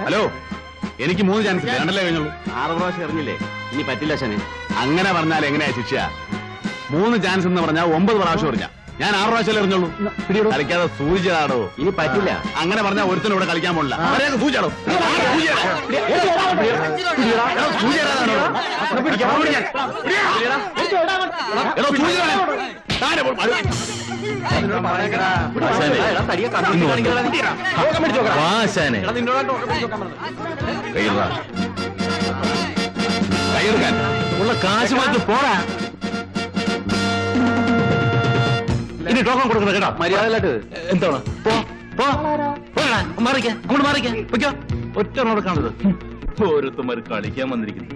Hello, എനിക്ക് 3 chance രണ്ടല്ലേ കഴിഞ്ഞുള്ളൂ. 6 പ്രാവശ്യം എറിഞ്ഞില്ലേ? ഇനി പറ്റില്ല ശനെ. അങ്ങനെ പറഞ്ഞാൽ എങ്ങനെയാ ശിക്ഷ? 3 ചാൻസ് എന്ന് പറഞ്ഞാൽ 9 പ്രാവശ്യം എറിഞ്ഞ ഞാൻ 6 പ്രാവശ്യം എറിഞ്ഞുള്ളൂ. കളിക്കാതെ സൂചിച്ചാടോ. ഇനി പറ്റില്ല. അങ്ങനെ പറഞ്ഞാൽ ഒരുത്തനും ഇവിടെ കളിക്കാൻ പോണില്ല. സൂചിച്ചാടോ. കൈയെടുക്കാൻ ഉള്ള കാശ് മാറ്റി പോരാ. ഇനി ടോക്കൺ കൊടുക്കുന്നത് കേട്ടോ. മര്യാദയിലായിട്ട് എന്താണ്? മാറിക്കാൻ അങ്ങോട്ട് മാറിക്കാൻ വെക്കോ. ഒറ്റ കാണുന്നത് ഓരോരുത്തന്മാർ കളിക്കാൻ വന്നിരിക്കുന്നു.